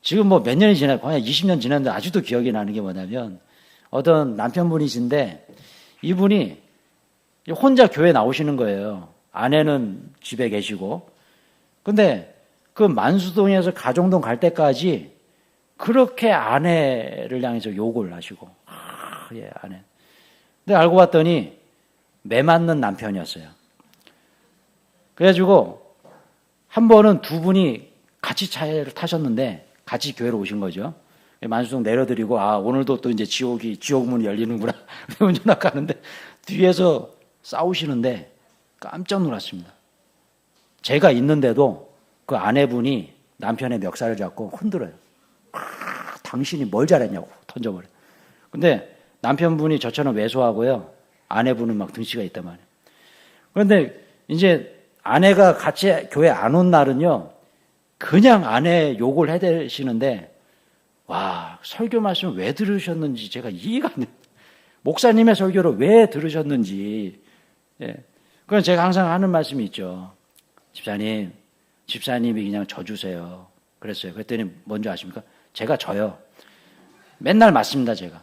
Speaker 1: 지금 뭐 몇 년이 지나고 그냥 20년 지났는데 아직도 기억이 나는 게 뭐냐면 어떤 남편분이신데 이분이 혼자 교회 나오시는 거예요. 아내는 집에 계시고. 근데 그 만수동에서 가정동 갈 때까지 그렇게 아내를 향해서 욕을 하시고. 아내. 근데 알고 봤더니 매 맞는 남편이었어요. 그래가지고 한 번은 두 분이 같이 차를 타셨는데 같이 교회로 오신 거죠. 만수동 내려드리고 오늘도 또 이제 지옥문이 열리는구나. 운전하고 가는데 뒤에서 싸우시는데 깜짝 놀랐습니다. 제가 있는데도 그 아내분이 남편의 멱살을 잡고 흔들어요. 당신이 뭘 잘했냐고 던져버려요. 근데 남편분이 저처럼 왜소하고요. 아내분은 막 등치가 있단 말이에요. 그런데 이제 아내가 같이 교회 안 온 날은요. 그냥 아내 욕을 해대시는데 와, 설교 말씀을 왜 들으셨는지 제가 이해가 안 돼요. 목사님의 설교를 왜 들으셨는지. 예. 그건 제가 항상 하는 말씀이 있죠. 집사님이 그냥 져주세요. 그랬어요. 그랬더니 뭔지 아십니까? 제가 져요. 맨날 맞습니다, 제가.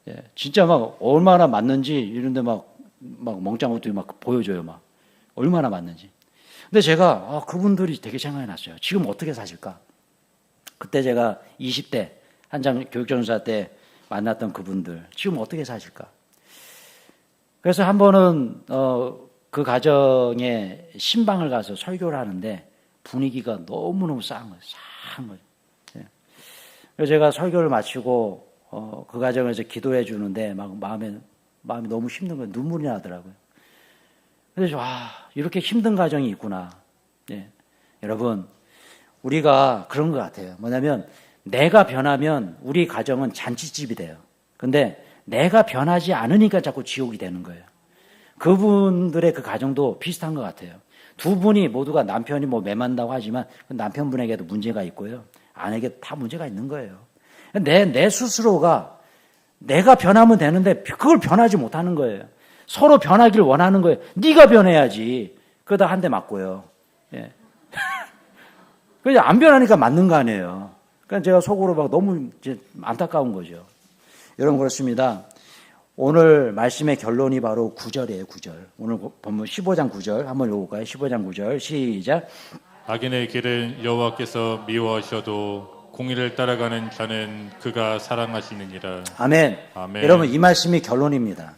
Speaker 1: 예. 진짜 막 얼마나 맞는지 이런데 막 멍짱것도 막 보여줘요, 막. 얼마나 맞는지. 근데 제가 그분들이 되게 생각이 났어요. 지금 어떻게 사실까? 그때 제가 20대 한창 교육전사 때 만났던 그분들 지금 어떻게 사실까? 그래서 한 번은 그 가정에 신방을 가서 설교를 하는데 분위기가 너무너무 싸한 거예요. 싸한 거예요. 예. 그래서 제가 설교를 마치고 그 가정에서 기도해 주는데 막 마음이 너무 힘든 거예요. 눈물이 나더라고요. 그래서 이렇게 힘든 가정이 있구나. 예. 여러분 우리가 그런 것 같아요. 뭐냐면 내가 변하면 우리 가정은 잔치집이 돼요. 근데 내가 변하지 않으니까 자꾸 지옥이 되는 거예요. 그분들의 그 가정도 비슷한 것 같아요. 두 분이 모두가 남편이 매만다고 하지만 남편분에게도 문제가 있고요. 아내에게 다 문제가 있는 거예요. 내 스스로가 내가 변하면 되는데 그걸 변하지 못하는 거예요. 서로 변하길 원하는 거예요. 네가 변해야지. 그러다 한 대 맞고요. 예. 그냥 안 변하니까 맞는 거 아니에요. 그러니까 제가 속으로 막 너무 이제 안타까운 거죠. 여러분 그렇습니다. 오늘 말씀의 결론이 바로 9절이에요. 9절. 오늘 본문 15장 9절 한번 읽어볼까요? 15장 9절 시작.
Speaker 3: 악인의 길은 여호와께서 미워하셔도 공의를 따라가는 자는 그가 사랑하시느니라.
Speaker 1: 아멘.
Speaker 3: 아멘.
Speaker 1: 여러분 이 말씀이 결론입니다.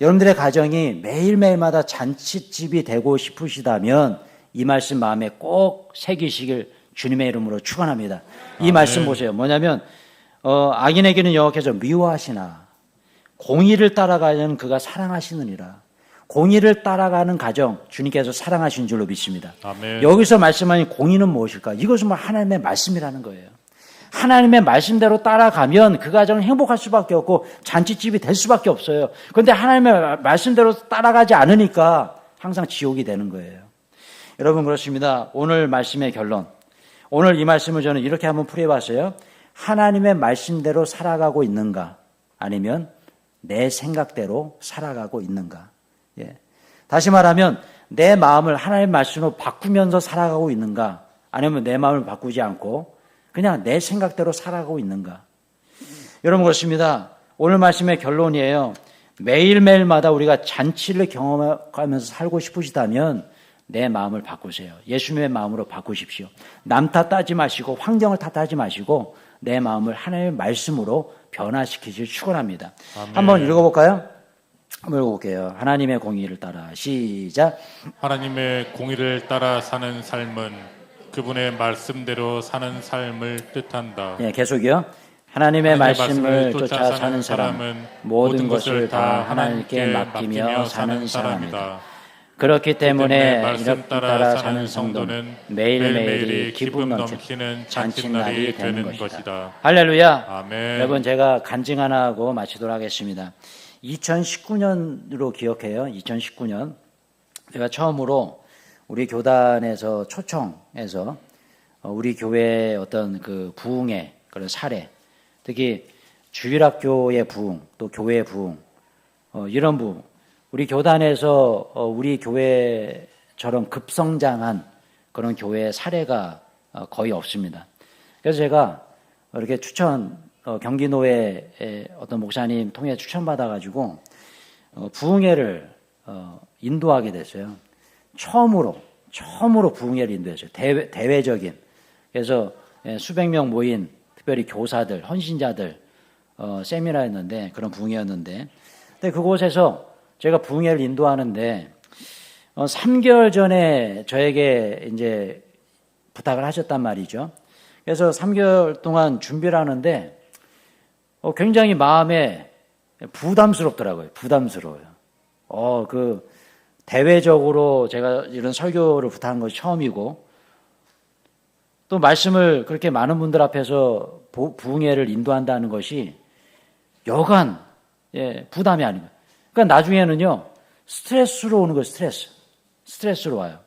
Speaker 1: 여러분들의 가정이 매일매일마다 잔치집이 되고 싶으시다면 이 말씀 마음에 꼭 새기시길 주님의 이름으로 축원합니다. 이 말씀 보세요. 뭐냐면 악인에게는 여호와께서 미워하시나 공의를 따라가는 그가 사랑하시느니라. 공의를 따라가는 가정 주님께서 사랑하신 줄로 믿습니다.
Speaker 3: 아멘.
Speaker 1: 여기서 말씀하신 공의는 무엇일까? 이것은 하나님의 말씀이라는 거예요. 하나님의 말씀대로 따라가면 그 가정은 행복할 수밖에 없고 잔치집이 될 수밖에 없어요. 그런데 하나님의 말씀대로 따라가지 않으니까 항상 지옥이 되는 거예요. 여러분 그렇습니다. 오늘 말씀의 결론. 오늘 이 말씀을 저는 이렇게 한번 풀어봤어요. 하나님의 말씀대로 살아가고 있는가? 아니면 내 생각대로 살아가고 있는가? 예. 다시 말하면 내 마음을 하나님의 말씀으로 바꾸면서 살아가고 있는가? 아니면 내 마음을 바꾸지 않고 그냥 내 생각대로 살아가고 있는가? 여러분 그렇습니다. 오늘 말씀의 결론이에요. 매일매일마다 우리가 잔치를 경험하면서 살고 싶으시다면 내 마음을 바꾸세요. 예수님의 마음으로 바꾸십시오. 남 탓하지 마시고 환경을 탓하지 마시고 내 마음을 하나님의 말씀으로 변화시키길 축원합니다.
Speaker 3: 아멘.
Speaker 1: 한번 읽어볼까요? 한번 읽어볼게요. 하나님의 공의를 따라 시작.
Speaker 3: 하나님의 공의를 따라 사는 삶은 그분의 말씀대로 사는 삶을 뜻한다.
Speaker 1: 예, 계속이요. 하나님의 말씀을 쫓아 사는 사람은 모든 것을 다 하나님께 맡기며 사는 사람이다. 그렇기 때문에 이렇게 따라 사는 성도는 매일매일이 기쁨 넘치는 잔칫날이 되는 것이다. 할렐루야.
Speaker 3: 아멘.
Speaker 1: 여러분 제가 간증 하나 하고 마치도록 하겠습니다. 2019년으로 기억해요. 2019년 제가 처음으로 우리 교단에서 초청해서 우리 교회의 어떤 그 부흥의 그런 사례, 특히 주일학교의 부흥, 또 교회의 부흥, 이런 부흥, 우리 교단에서 우리 교회처럼 급성장한 그런 교회의 사례가 거의 없습니다. 그래서 제가 이렇게 경기노회의 어떤 목사님 통해 추천받아가지고 부흥회를 인도하게 됐어요. 처음으로 부흥회를 인도했어요. 대외적인. 그래서 수백 명 모인 특별히 교사들, 헌신자들 세미나였는데 그런 부흥회였는데 근데 그곳에서 제가 부흥회를 인도하는데 3개월 전에 저에게 이제 부탁을 하셨단 말이죠. 그래서 3개월 동안 준비를 하는데 굉장히 마음에 부담스럽더라고요. 부담스러워요. 그 대외적으로 제가 이런 설교를 부탁한 것이 처음이고 또 말씀을 그렇게 많은 분들 앞에서 부흥회를 인도한다는 것이 여간 부담이 아니에요. 그러니까 나중에는요 스트레스로 오는 거예요. 스트레스로 와요.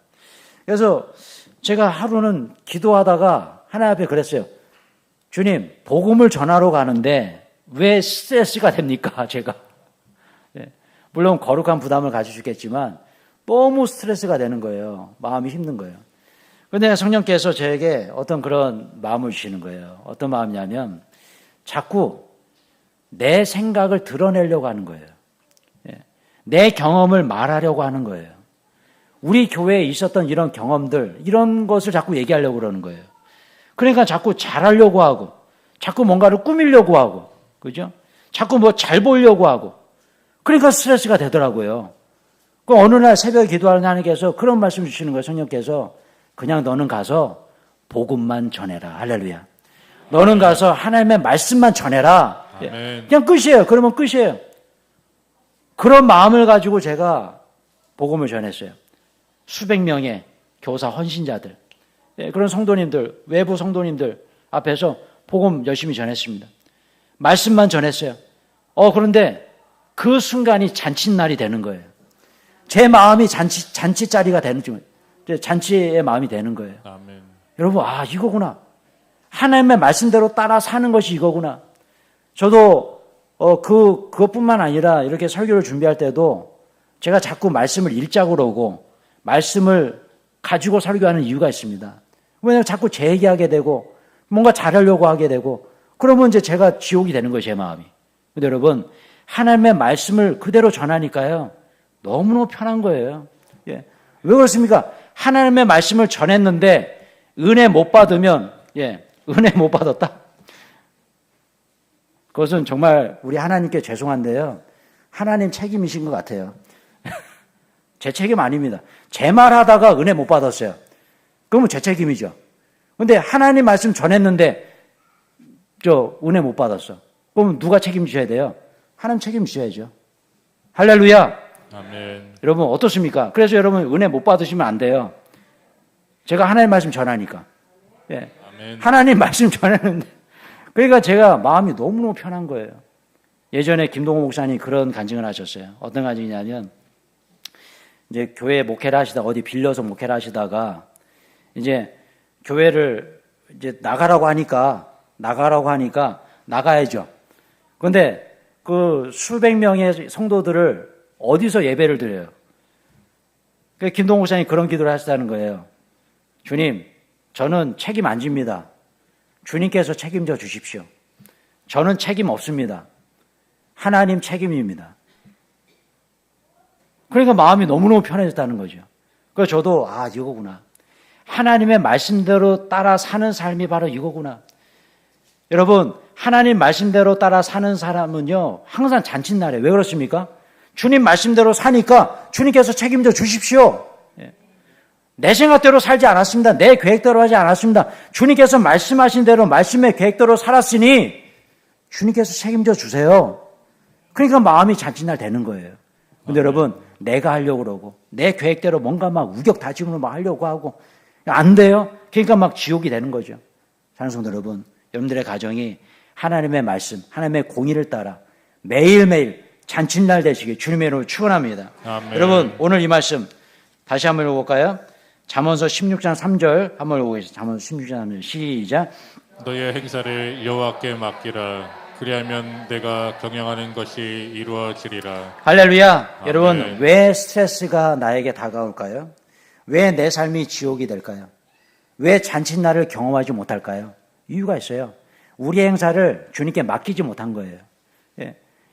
Speaker 1: 그래서 제가 하루는 기도하다가 하나님 앞에 그랬어요. 주님, 복음을 전하러 가는데 왜 스트레스가 됩니까? 제가 물론 거룩한 부담을 가지시겠지만 너무 스트레스가 되는 거예요. 마음이 힘든 거예요. 그런데 성령께서 저에게 어떤 그런 마음을 주시는 거예요. 어떤 마음이냐면 자꾸 내 생각을 드러내려고 하는 거예요. 내 경험을 말하려고 하는 거예요. 우리 교회에 있었던 이런 경험들, 이런 것을 자꾸 얘기하려고 그러는 거예요. 그러니까 자꾸 잘하려고 하고, 자꾸 뭔가를 꾸미려고 하고, 그죠? 자꾸 뭐 잘 보이려고 하고, 그러니까 스트레스가 되더라고요. 그 어느 날 새벽에 기도하는 하나님께서 그런 말씀 주시는 거예요. 성령께서 그냥 너는 가서 복음만 전해라. 할렐루야. 너는 가서 하나님의 말씀만 전해라. 그냥 끝이에요. 그러면 끝이에요. 그런 마음을 가지고 제가 복음을 전했어요. 수백 명의 교사 헌신자들, 그런 성도님들, 외부 성도님들 앞에서 복음 열심히 전했습니다. 말씀만 전했어요. 그런데 그 순간이 잔칫날이 되는 거예요. 제 마음이 잔치자리가 되는 중, 잔치의 마음이 되는 거예요.
Speaker 3: 아멘.
Speaker 1: 여러분, 이거구나. 하나님의 말씀대로 따라 사는 것이 이거구나. 저도 그것뿐만 아니라 이렇게 설교를 준비할 때도 제가 자꾸 말씀을 읽자고 그러고 말씀을 가지고 설교하는 이유가 있습니다. 왜냐하면 자꾸 제 얘기하게 되고 뭔가 잘하려고 하게 되고 그러면 이제 제가 지옥이 되는 거예요, 제 마음이. 근데 여러분, 하나님의 말씀을 그대로 전하니까요, 너무너무 편한 거예요. 왜 그렇습니까? 하나님의 말씀을 전했는데 은혜 못 받으면, 은혜 못 받았다? 그것은 정말 우리 하나님께 죄송한데요, 하나님 책임이신 것 같아요. 제 책임 아닙니다. 제 말 하다가 은혜 못 받았어요. 그러면 제 책임이죠. 근데 하나님 말씀 전했는데 은혜 못 받았어. 그럼 누가 책임져야 돼요? 하나님 책임져야죠. 할렐루야.
Speaker 3: 아멘.
Speaker 1: 여러분 어떻습니까? 그래서 여러분 은혜 못 받으시면 안 돼요. 제가 하나님 말씀 전하니까.
Speaker 3: 아멘.
Speaker 1: 하나님 말씀 전했는데 그러니까 제가 마음이 너무너무 편한 거예요. 예전에 김동호 목사님이 그런 간증을 하셨어요. 어떤 간증이냐면 이제 교회 목회를 하시다가 어디 빌려서 목회를 하시다가 이제 교회를 이제 나가라고 하니까 나가야죠. 그런데 그 수백 명의 성도들을 어디서 예배를 드려요? 그래서 김동호 목사님이 그런 기도를 하시다는 거예요. 주님, 저는 책임 안 집니다. 주님께서 책임져 주십시오. 저는 책임 없습니다. 하나님 책임입니다. 그러니까 마음이 너무너무 편해졌다는 거죠. 그래서 저도 이거구나. 하나님의 말씀대로 따라 사는 삶이 바로 이거구나. 여러분, 하나님 말씀대로 따라 사는 사람은요, 항상 잔칫날이에요. 왜 그렇습니까? 주님 말씀대로 사니까 주님께서 책임져 주십시오. 내 생각대로 살지 않았습니다. 내 계획대로 하지 않았습니다. 주님께서 말씀하신 대로 말씀의 계획대로 살았으니 주님께서 책임져 주세요. 그러니까 마음이 잔칫날 되는 거예요. 근데 여러분, 내가 하려고 그러고 내 계획대로 뭔가 막 우격다짐으로 막 하려고 하고 안 돼요. 그러니까 막 지옥이 되는 거죠. 사랑하는 성도 여러분, 여러분들의 가정이 하나님의 말씀, 하나님의 공의를 따라 매일매일 잔칫날 되시길 주님의 이름으로 축원합니다. 여러분, 오늘 이 말씀 다시 한번 읽어볼까요? 잠언서 16장 3절 한번 읽어보겠습니다. 잠언서 16장 3절 시작.
Speaker 3: 너의 행사를 여호와께 맡기라. 그리하면 내가 경영하는 것이 이루어지리라.
Speaker 1: 할렐루야.
Speaker 3: 아멘.
Speaker 1: 여러분, 왜 스트레스가 나에게 다가올까요? 왜 내 삶이 지옥이 될까요? 왜 잔칫날을 경험하지 못할까요? 이유가 있어요. 우리의 행사를 주님께 맡기지 못한 거예요.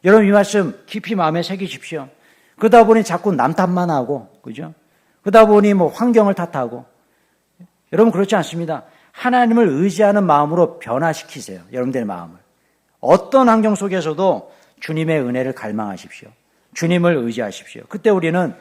Speaker 1: 여러분, 이 말씀 깊이 마음에 새기십시오. 그러다 보니 자꾸 남 탓만 하고, 그죠? 그러다 보니 환경을 탓하고. 여러분, 그렇지 않습니다. 하나님을 의지하는 마음으로 변화시키세요. 여러분들의 마음을. 어떤 환경 속에서도 주님의 은혜를 갈망하십시오. 주님을 의지하십시오. 그때 우리는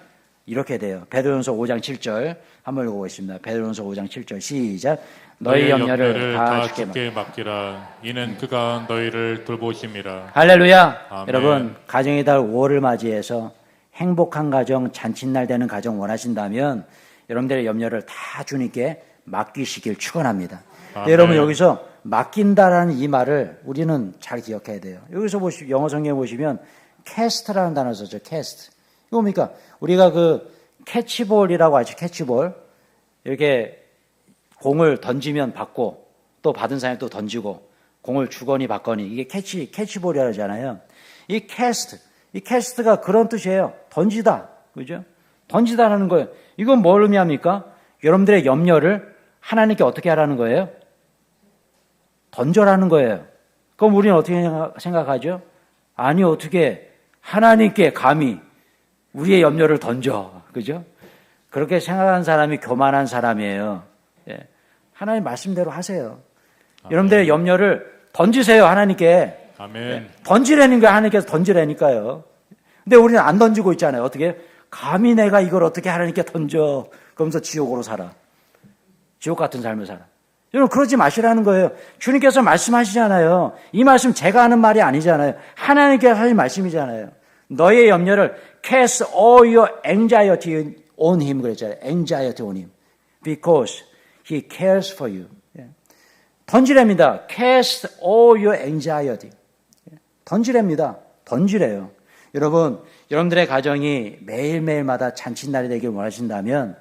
Speaker 1: 이렇게 돼요. 베드로전서 5장 7절 한번 읽어보겠습니다. 베드로전서 5장 7절 시작. 너희 염려를 다 주께
Speaker 3: 맡기라. 이는 그가 너희를 돌보심이라.
Speaker 1: 할렐루야.
Speaker 3: 아멘.
Speaker 1: 여러분 가정의 달 5월을 맞이해서 행복한 가정, 잔칫날 되는 가정 원하신다면 여러분들의 염려를 다 주님께 맡기시길 축원합니다.
Speaker 3: 아멘.
Speaker 1: 여러분 여기서 맡긴다라는 이 말을 우리는 잘 기억해야 돼요. 여기서 영어 성경에 보시면 캐스트라는 단어 썼죠. 캐스트. 이거 뭡니까? 우리가 그 캐치볼이라고 하죠. 캐치볼. 이렇게 공을 던지면 받고 또 받은 사람이 또 던지고 공을 주거니 받거니 이게 캐치볼이라고 하잖아요. 이 캐스트가 그런 뜻이에요. 던지다. 그죠? 던지다라는 거예요. 이건 뭘 의미합니까? 여러분들의 염려를 하나님께 어떻게 하라는 거예요? 던져라는 거예요. 그럼 우리는 어떻게 생각하죠? 아니 어떻게 하나님께 감히 우리의 염려를 던져. 그죠? 그렇게 생각하는 사람이 교만한 사람이에요. 예. 하나님 말씀대로 하세요.
Speaker 3: 아멘.
Speaker 1: 여러분들의 염려를 던지세요. 하나님께.
Speaker 3: 아멘.
Speaker 1: 예. 던지라는 거예요. 하나님께서 던지라니까요. 근데 우리는 안 던지고 있잖아요. 어떻게? 감히 내가 이걸 어떻게 하나님께 던져. 그러면서 지옥으로 살아. 지옥 같은 삶을 살아. 여러분 그러지 마시라는 거예요. 주님께서 말씀하시잖아요. 이 말씀 제가 하는 말이 아니잖아요. 하나님께서 하신 말씀이잖아요. 너의 염려를 cast all your anxiety on him 그랬잖아요. anxiety on him. Because he cares for you. 던지랍니다. cast all your anxiety. 던지랍니다. 던지래요. 여러분, 여러분들의 가정이 매일매일마다 잔칫날이 되길 원하신다면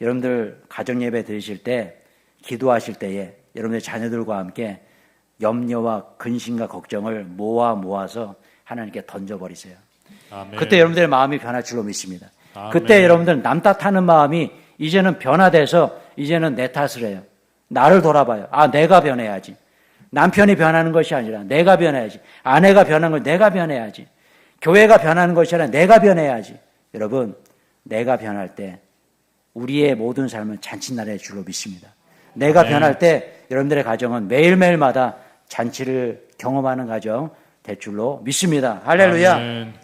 Speaker 1: 여러분들 가정 예배 드리실 때 기도하실 때에 여러분의 자녀들과 함께 염려와 근심과 걱정을 모아서 하나님께 던져버리세요.
Speaker 3: 아멘.
Speaker 1: 그때 여러분들의 마음이 변할 줄로 믿습니다.
Speaker 3: 아멘.
Speaker 1: 그때 여러분들 남 탓하는 마음이 이제는 변화돼서 이제는 내 탓을 해요. 나를 돌아봐요. 아, 내가 변해야지. 남편이 변하는 것이 아니라 내가 변해야지. 아내가 변하는 걸 내가 변해야지. 교회가 변하는 것이 아니라 내가 변해야지. 여러분, 내가 변할 때 우리의 모든 삶은 잔칫날의 줄로 믿습니다. 내가
Speaker 3: 아멘.
Speaker 1: 변할 때 여러분들의 가정은 매일매일마다 잔치를 경험하는 가정 될 줄로 믿습니다. 할렐루야.
Speaker 3: 아멘.